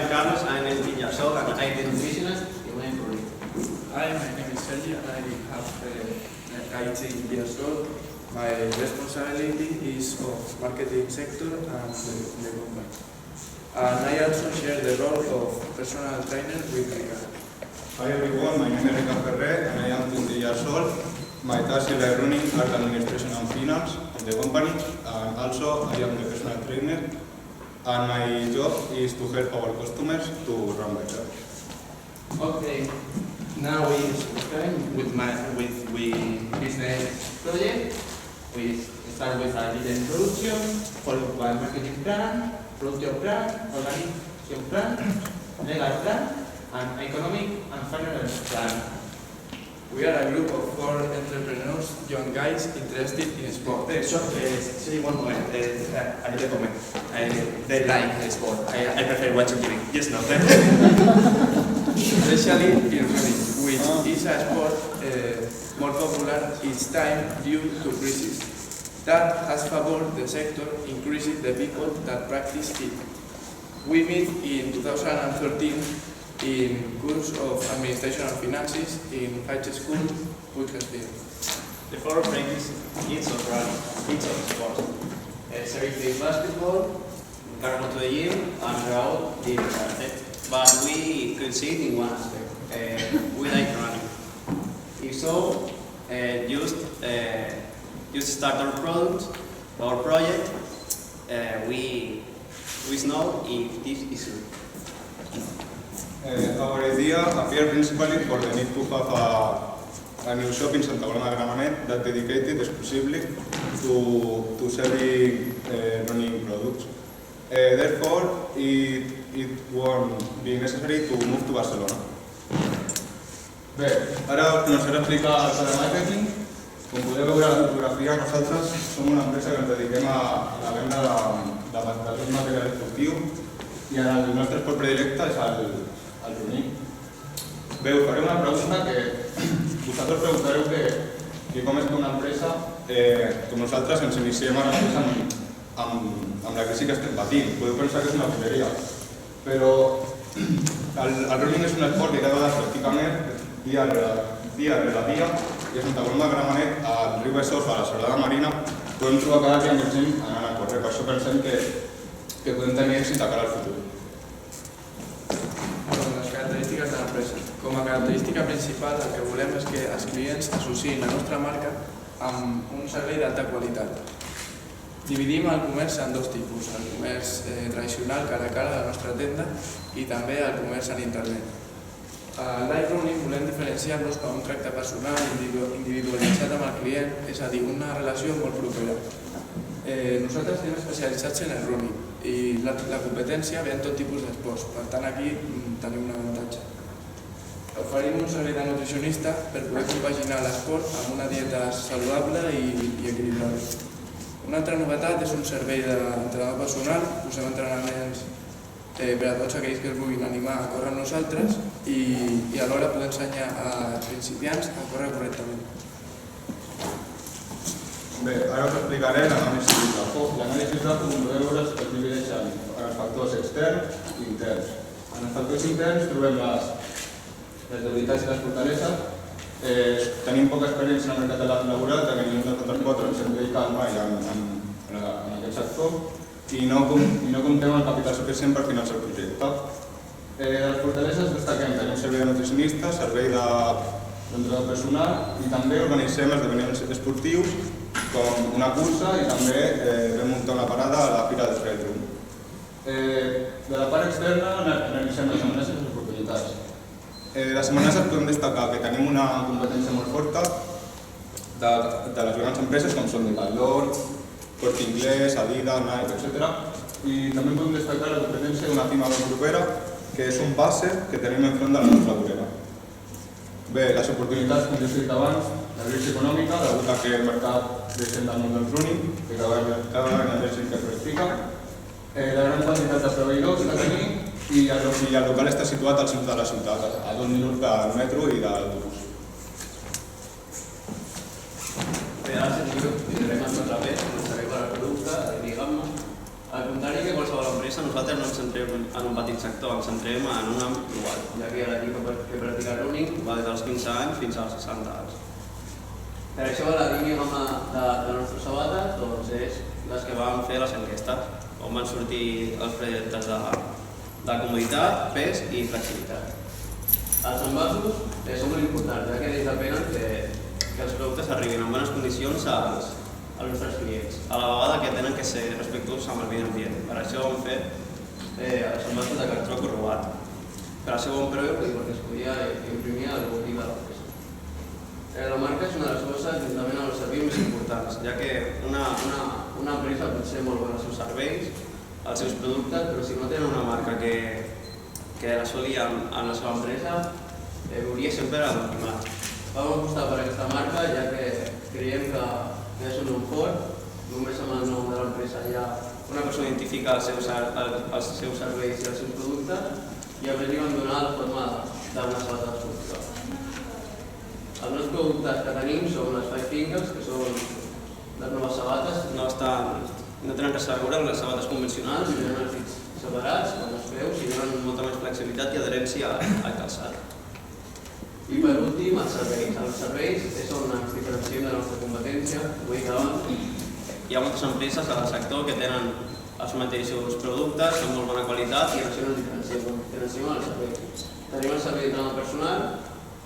am Carlos, I'm 18 years old and I'm the nutritionist in my group. Hi, my name is Sergi and I have 18 years old. My responsibility is of marketing sector and the company. And I also share the role of personal trainer with Ricardo. Hi everyone, my name is Ricardo Ferrer and I am 20 years old. My task is running art administration and finance in the company, and also I am the personal trainer, and my job is to help our customers to run better. Okay, now we start with business project. We start with a little introduction, followed by marketing plan, production plan, organization plan, legal plan, and economic and financial plan. We are a group of 4 entrepreneurs, young guys interested in sport. Sorry, one moment. I need a comment. They like sport. I prefer watching TV. Yes, no. Especially in running, which is a sport more popular each time due to crisis. That has favored the sector, increasing the people that practice it. We meet in 2013 in course of administration and finances in high school, Buchenwald. The 4 friends, kids of running, kids of sports. Sergi plays basketball, Ricardo to the gym, and Raul did karate. But we could see it in one aspect. We like running. If so, just start our product, our project. We know if this is true. Our idea appeared principally for the need to have a new shop in Santa Coloma de Gramenet that dedicated exclusively to selling running products. Therefore, it won't be necessary to move to Barcelona. Bé, ara començaré a explicar el pla de màrqueting. Com podeu veure a la fotografia, nosaltres som una empresa que ens dediquem a la venda de material esportiu i el nostre esport predilecte és el running. Bé, us faré una pregunta que vosaltres preguntareu que com és que una empresa com nosaltres ens iniciem ara mateix amb la crisi que estem patint. Podeu pensar que és una tonteria, però el running és un esport que cada vegada pràcticament dia rere dia, i a Santa Coloma de Gramenet, al riu Besòs, a la Serrada Marina, podem trobar cada dia més gent anant a córrer. Per això pensem que podem tenir èxit de cara al futur. Les característiques de l'empresa. Com a característica principal, el que volem és que els clients associïn la nostra marca amb un servei d'alta qualitat. Dividim el comerç en 2 tipus, el comerç tradicional cara a cara a la nostra tenda i també el comerç en internet. A l'iRunning volem diferenciar-nos per un tracte personal individualitzat amb el client, és a dir, una relació molt propera. Nosaltres estem especialitzats en el running i la competència ve en tot tipus d'esports, per tant aquí tenim un avantatge. Oferim un servei de nutricionista per poder compaginar l'esport amb una dieta saludable i equilibrada. Una altra novetat és un servei d'entrenador personal, posem entrenaments per a tots aquells que es vulguin animar a córrer amb nosaltres i alhora poder ensenyar a principiants a córrer correctament. Bé, ara us explicaré l'anàlisi de foc. L'anàlisi de foc, com podeu veure, es divideix en els factors externs i interns. En els factors interns trobem les debilitats i les fortaleses. Tenim poca experiència en el mercat laboral, ja que ningú dels 4 ens hem dedicat mai en aquest sector i no comptem amb el capital suficient per finançar el projecte. De les fortaleses destaquem tenir un servei de nutricionista, servei d'entrenador personal i també organitzem esdeveniments esportius com una cursa i també vam muntar una parada a la Fira de Trailrun. De la part externa analitzem les amenaces i les oportunitats. Les amenaces podem destacar que tenim una competència molt forta de les grans empreses com són Decathlon, Corte Inglés, Adidas, Nike, etc. I també podem destacar la competència d'una firma molt propera, que és un base que tenim enfront de la nostra vorera. Bé, les oportunitats, com ja he dit abans, la crisi econòmica, degut a que el mercat deixem del món del running, que cada any hi ha gent que practica, la gran quantitat de proveïdors que tenim i el local està situat al centre de la ciutat, a 2 minuts del metro i de l'autobús. Bé, ara tindrem otra vez nuestra regla de producte, digamos, al contrari que qualsevol empresa empresa nosaltres no ens centrem en un petit sector, ens centrem en un àmbit global, ja que l'equip que practica running va des dels 15 anys fins als 60 anys. Per això la línia de les nostres sabates doncs, és les que vam fer les enquestes, on van sortir els projectes de comoditat, pes i flexibilitat. Els envasos són molt importants, ja que ells depenen que els productes arribin en bones condicions als nostres clients, a la vegada que tenen que ser respectuosos amb el medi ambient. Per això hem fet els envasos de cartró corrugat, per al seu bon preu i perquè es podia imprimir el logotip de l'empresa. La marca és una de les coses, juntament amb els serveis, més importants, ja que una empresa pot ser molt bona als seus serveis, als seus productes, però si no tenen una marca que l'assolia en la seva empresa, hauria sempre abandonat. Vam apostar per aquesta marca, ja que creiem que és un nom fort, només amb el nom de l'empresa ja una persona identifica els seus serveis i els seus productes i a més li van donar la forma d'una sabata esportiva. Els nous productes que tenim són les Five Fingers, que són les noves sabates, no tenen res a veure amb les sabates convencionals, i tenen els dits separats, amb els peus, i donen molta més flexibilitat i adherència al calçat. I per últim, els serveis. Els serveis és on ens diferenciem de la nostra competència. Vull dir que hi ha moltes empreses al sector que tenen els mateixos productes, amb molt bona qualitat i això no ens diferenciem als serveis. Tenim el servei d'entrenament personal,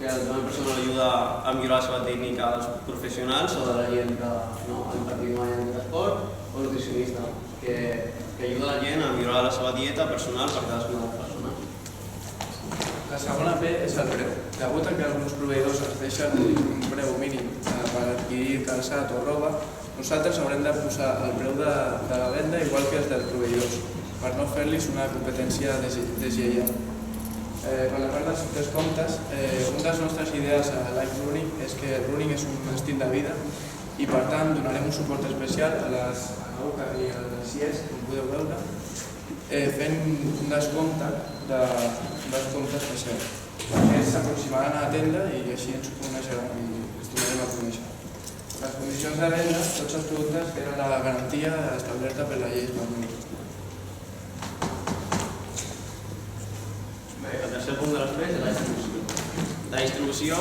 que l'entrenament personal ajuda a millorar la seva tècnica dels professionals o de la gent que no han practicat mai en esport, o nutricionista, que ajuda la gent a millorar la seva dieta personal per cadascuna de les persones. La segona P és el preu. Degut a que alguns proveïdors ens deixen un preu mínim per adquirir calçat o roba, nosaltres haurem de posar el preu de la venda igual que els dels proveïdors, per no fer-los una competència deslleial. Per la part dels comptes, una de les nostres idees a Life Running és que el running és un estil de vida i per tant donarem un suport especial a l'AUCA i a les CIES, com podeu veure, fent un descompte especial. Aquests s'aproximaran a la tenda i així ens coneixeran i ens tornarem a conèixer. Les condicions de venda, tots els productes tenen la garantia establerta per la llei espanyola. El tercer punt de les tres és la distribució.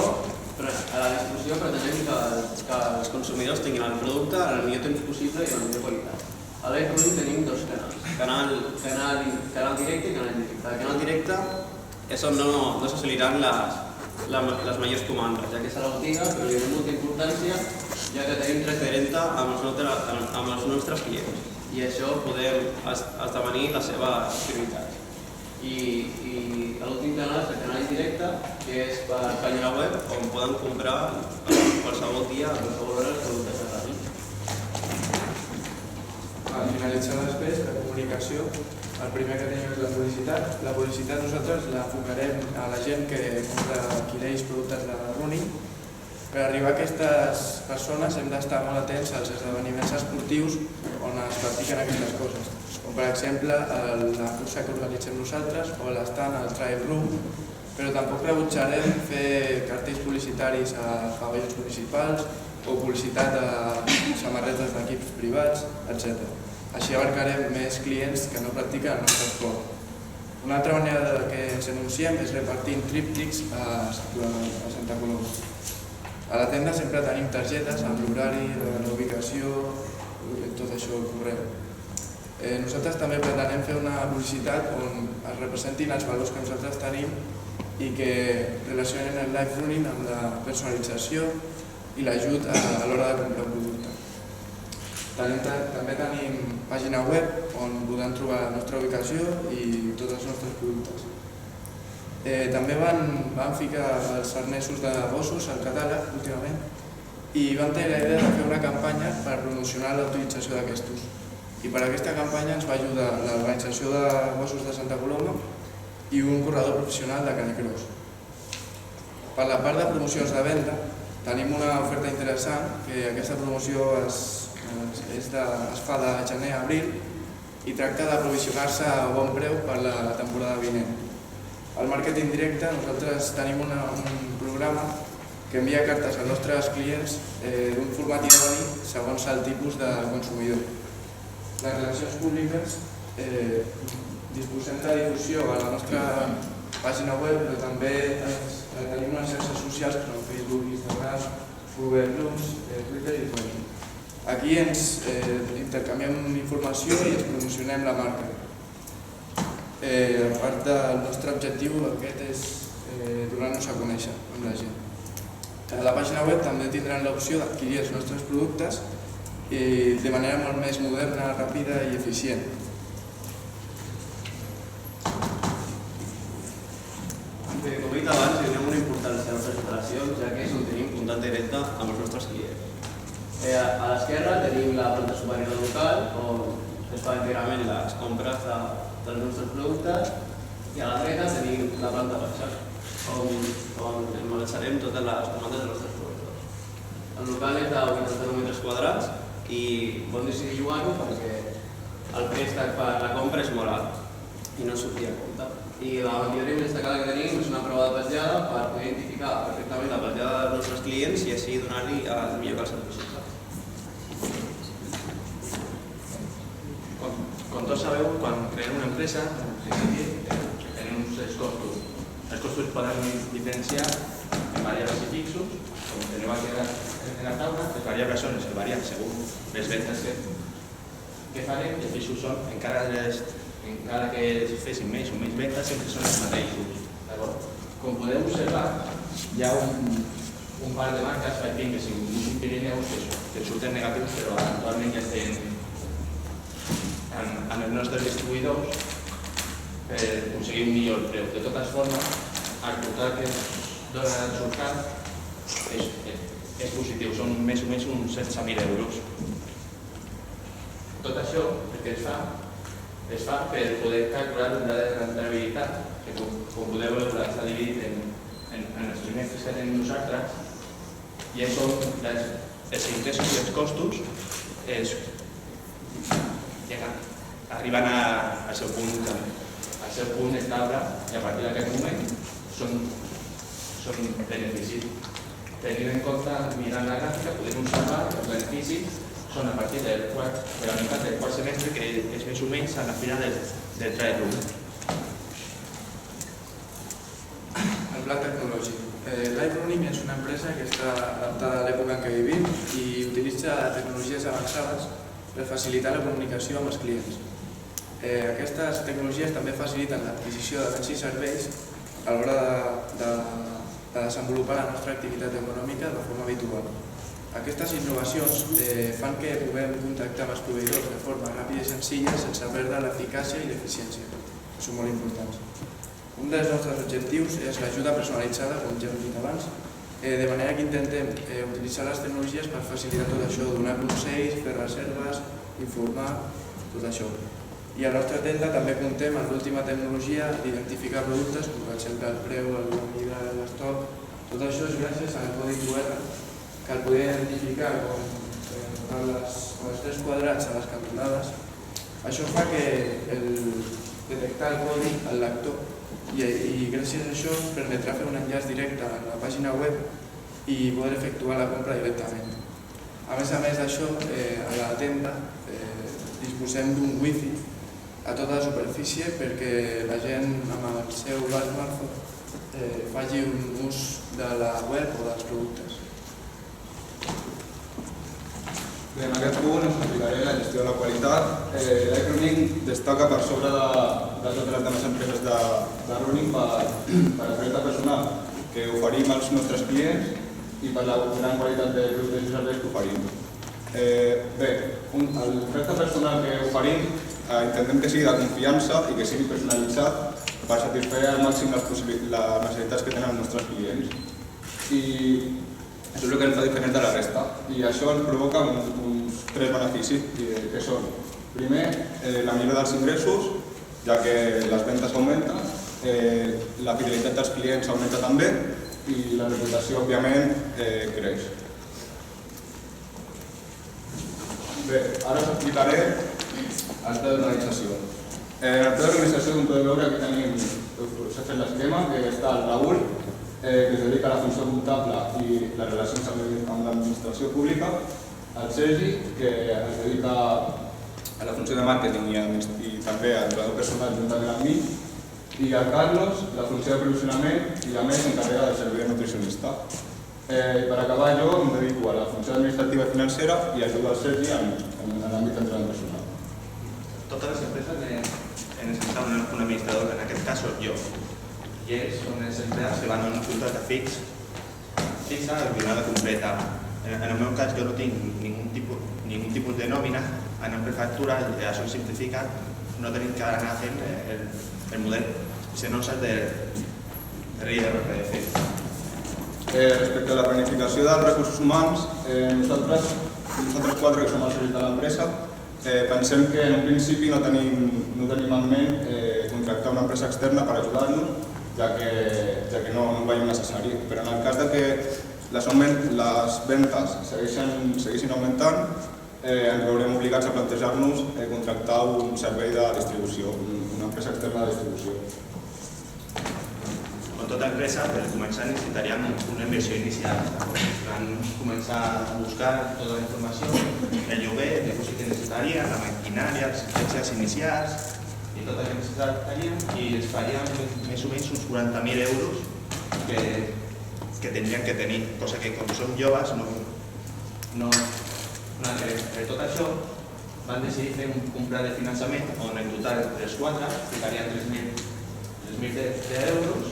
A la distribució pretenem que els consumidors tinguin el producte en el millor temps possible i amb la millor qualitat. A Life Running tenim dos canals, canal directe i canal indirecte. El canal directe és on no s'assoliran les majors comandes, ja que és a la botiga, però li donem molta importància, ja que tenim transferència amb els nostres clients i això podem esdevenir les seves prioritats. I l'últim canal és el canal indirecte, que és per pàgina web, on poden comprar qualsevol dia, a qualsevol hora, els productes de ràdio. Al finalitzar després, la comunicació, el primer que tenim és la publicitat. La publicitat nosaltres l'enfocarem a la gent que adquireix productes de running. Per arribar a aquestes persones hem d'estar molt atents als esdeveniments esportius on es practiquen aquestes coses. Com per exemple la cursa que organitzem nosaltres o l'estant al Trail Room, però tampoc rebutjarem fer cartells publicitaris a pavellons municipals o publicitat a samarretes d'equips privats, etc. Així abarcarem més clients que no practiquen el nostre esport. Una altra manera que ens anunciem és repartint tríptics a Santa Coloma. A la tenda sempre tenim targetes amb l'horari, la ubicació, tot això ho cobrem. Nosaltres també pretenem fer una publicitat on es representin els valors que nosaltres tenim i que relacionen el Life Running amb la personalització i l'ajut a l'hora de comprar un producte. També tenim pàgina web on podran trobar la nostra ubicació i tots els nostres productes. També van ficar els arnesos de gossos al catàleg últimament i van tenir la idea de fer una campanya per promocionar la utilització d'aquestos. I per aquesta campanya ens va ajudar l'organització de gossos de Santa Coloma i un corredor professional de canicross. Per la part de promocions de venda tenim una oferta interessant, que aquesta promoció es fa de gener a abril i tracta de provisionar-se a bon preu per la temporada vinent. Al màrqueting directe nosaltres tenim un programa que envia cartes als nostres clients d'un format idoni segons el tipus de consumidor. Les relacions públiques disposem de difusió a la nostra pàgina web, però també tenim unes xarxes socials que són Facebook, Instagram, Google+, Twitter i Twitter. Aquí ens intercanviem informació i ens promocionem la marca. A part del nostre objectiu, aquest és donar-nos a conèixer amb la gent. A la pàgina web també tindran l'opció d'adquirir els nostres productes de manera molt més moderna, ràpida i eficient. Com he dit abans, donem una importància a les nostres operacions, ja que és on tenim contacte directe amb els nostres clients. A l'esquerra tenim la planta superior local, on es fa íntegrament les compres dels nostres productes, i a la dreta tenim la planta baixa, on emmagatzemem totes les comandes dels nostres proveïdors. El local és de 89 metres quadrats i vam decidir jugar-ho perquè el préstec per la compra és molt alt i no sortia a compte. I la millor més destacada que tenim és una prova de petjada per poder identificar perfectament la petjada dels nostres clients i així donar-li el millor calçat possible. Com tots sabeu, quan creem una empresa, tenim uns costos. Els costos poden diferenciar en variables i fixos, com teniu aquí en la taula. Les variables són les que varien segons les vendes que farem, i els fixos són, encara que es fessin més o menys vendes, sempre són els mateixos. Com podeu observar, hi ha un par de marques, Faipin, que són uns Pirineus, que surten negatius, però actualment ja estem en els nostres distribuïdors per aconseguir un millor preu. De totes formes, el total que ens dona el Surcat és positiu, són més o menys uns 16.000 euros. Tot això, el que es fa per poder calcular un grau de rendibilitat, que com podeu veure està dividit en els trimestres que tenim nosaltres, i això són els ingressos i els costos arriben al seu punt estable, i a partir d'aquest moment són beneficis. Tenint en compte, mirant la gràfica, podem observar que els beneficis són a partir de la meitat del quart semestre, que és més o menys a la final del trial run. El pla tecnològic. LiveRunning és una empresa que està adaptada a l'època en què vivim i utilitza tecnologies avançades per facilitar la comunicació amb els clients. Aquestes tecnologies també faciliten l'adquisició de béns i serveis a l'hora de desenvolupar la nostra activitat econòmica de forma habitual. Aquestes innovacions fan que puguem contactar amb els proveïdors de forma ràpida i senzilla sense perdre l'eficàcia i l'eficiència, que són molt importants. Un dels nostres objectius és l'ajuda personalitzada, com ja hem dit abans, de manera que intentem utilitzar les tecnologies per facilitar tot això, donar consells, fer reserves, informar, tot això. I a la nostra tenda també comptem amb l'última tecnologia d'identificar productes, com per exemple el preu, la mida, l'estoc. Tot això és gràcies al codi QR, que el poder identificar com els 3 quadrats a les cantonades. Això fa que detectar el codi al lector i gràcies a això ens permetrà fer un enllaç directe a la pàgina web i poder efectuar la compra directament. A més d'això, a la tenda disposem d'un wifi a tota la superfície perquè la gent amb el seu smartphone faci un ús de la web o dels productes. Bé, en aquest punt us explicaré la gestió de la qualitat. LiveRunning destaca per sobre de totes les demés empreses de running per l'oferta personal que oferim als nostres clients i per la gran qualitat de productes i serveis que oferim. Bé, l'oferta personal que oferim intentem que sigui de confiança i que sigui personalitzat per satisfer al màxim les necessitats que tenen els nostres clients. I això és el que ens fa diferent de la resta. I això ens provoca uns 3 beneficis, que són, primer, la millora dels ingressos, ja que les vendes augmenten, la fidelitat dels clients augmenta també i la reputació, òbviament, creix. Bé, ara us explicaré el pla d'organització. En el pla d'organització, com podeu veure, aquí tenim, s'ha fet l'esquema, que està el Raül, que es dedica a la funció comptable i les relacions amb l'administració pública, el Sergi, que es dedica a la funció de màrqueting i també al entrenador personal juntament amb mi, i al Carlos la funció de provisionament i a més s'encarrega del servei de nutricionista. Per acabar jo em dedico a la funció administrativa i financera i ajudo al Sergi en l'àmbit d'entrenador personal. Totes les empreses necessitan un administrador, en aquest cas soc jo. I són els empleats que van a un contracte fixa a jornada completa. En el meu cas jo no tinc ningún tipus de nòmina, en prefectura això es simplifica, no tenim que anar fent el model sense del IRPF. Respecte a la planificació dels recursos humans, nosaltres quatre que som els socis de l'empresa pensem que en un principi no tenim en ment contractar una empresa externa per ajudar-nos, ja que no ho veiem necessari. Però en el cas que les ventes segueixin augmentant, ens veurem obligats a plantejar-nos contractar un servei de distribució, una empresa externa de distribució. Com tota empresa, per començar necessitaríem una inversió inicial. Van començar a buscar tota la informació, el lloguer, el dipòsit que necessitaríem, la maquinària, les expenses inicials i tot el que necessitaríem i ens faríem més o menys uns 40.000 euros que tindrien que tenir, cosa que com som joves no per tot això van decidir fer un pla de finançament on en total els quatre ficarien 3.000 euros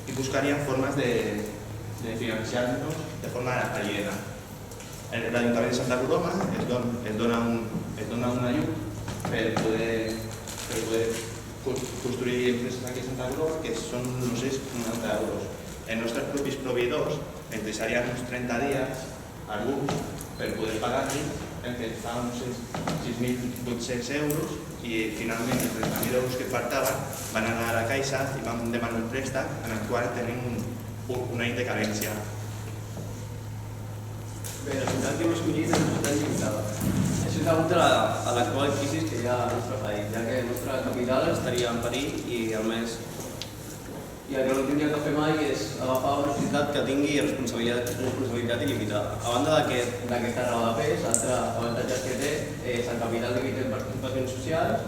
i buscarien formes de financiar-nos de forma aliena. L'Ajuntament de Santa Coloma es dona un ajut per poder construir empreses aquí a Santa Coloma que són uns 90 euros. Els nostres propis proveïdors ens deixarien uns 30 dies alguns per poder pagar-li el que fa uns 6.800 euros i finalment els 30.000 euros que faltaven van anar a la Caixa i van demanar un préstec en el qual tenim un any de carència. Bé, la ciutat que hem escollit és una ciutat limitada. Això és degut a l'actual crisi que hi ha al nostre país, ja que la nostra capital estaria en perill i a més el que no tindria que fer mai és agafar una ciutat que tingui responsabilitat il·limitada. A banda d'aquesta raó de pes, altres avantatges que té és el capital límit de participacions socials,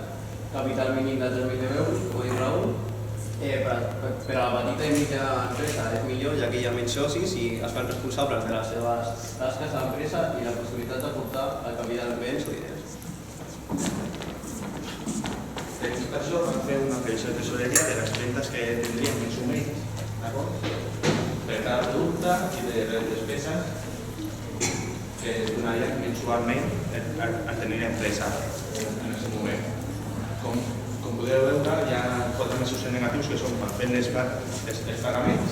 capital mínim de 3.000 euros, com ha dit Raül. Per a la petita i mitjana empresa és millor, ja que hi ha menys socis i es fan responsables de les seves tasques a l'empresa i la possibilitat d'aportar al capital en béns o diners. Per tot això vam fer una previsió de tesoreria de les vendes que tindríem més o menys, d'acord? Per cada producte i de les despeses que es donarien mensualment a tenir l'empresa en aquest moment. Com podeu veure, hi ha 4 mesos negatius que són quan fem els pagaments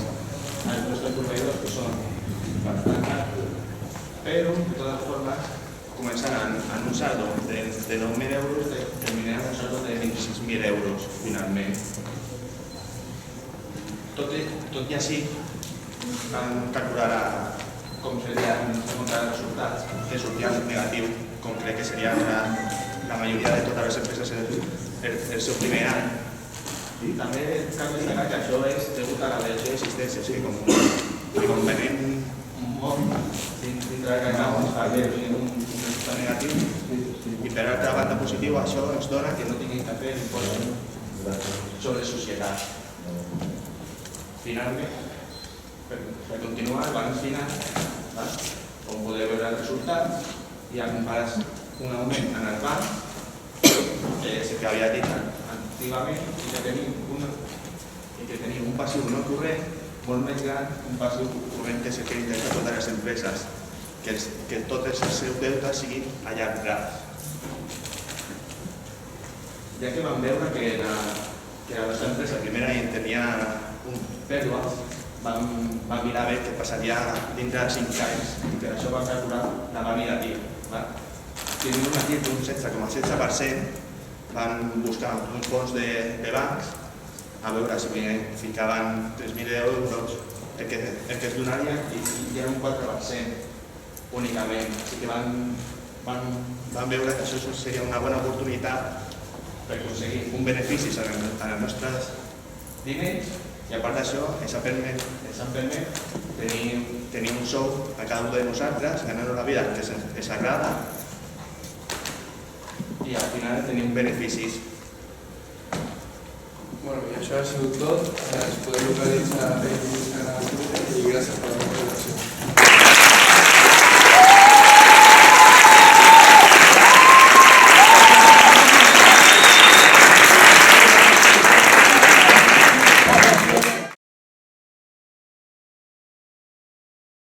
als nostres proveïdors que són bastant alts, però de totes formes començant en un saldo de 9.000 euros terminarem un saldo de 26.000 euros finalment. Tot i així vam calcular com serien els resultats que sortien negatiu, com crec que seria la majoria de totes les empreses el seu primer any. I també cal destacar que això és degut a la variació d'existències, que com venim un món dintre de cada un resultat negatiu i per altra banda positiva això ens dona que no tinguin que fer l'impost sobre societat. Finalment, per continuar, el balanç final, com podeu veure el resultat, hi ha un augment en el banc, que és el que havia dit antigament, i que tenim un passiu no corrent molt més gran, un passiu corrent que és el que intenta totes les empreses, que tots els seus deutes siguin a llarg termini. Ja que vam veure que la nostra empresa el primer any tenia pèrdues, vam mirar a veure què passaria dintre de 5 anys i per això vam calcular la vàlida TIR. Tenim una TIR d'un 16,16%, van buscar uns fons de bancs a veure si ficaven 3.000 euros el que es donaria i era un 4% únicament. Així que van veure que això seria una bona oportunitat per aconseguir un benefici en els nostres diners i a part d'això ens ha permès tenir un sou a cada un de nosaltres, ganar la vida que ens agrada i al final tenim beneficis. Bueno, i això ha sigut tot. Es podeu localitzar a Facebook, canal Twitter, i gràcies per la vostra atenció.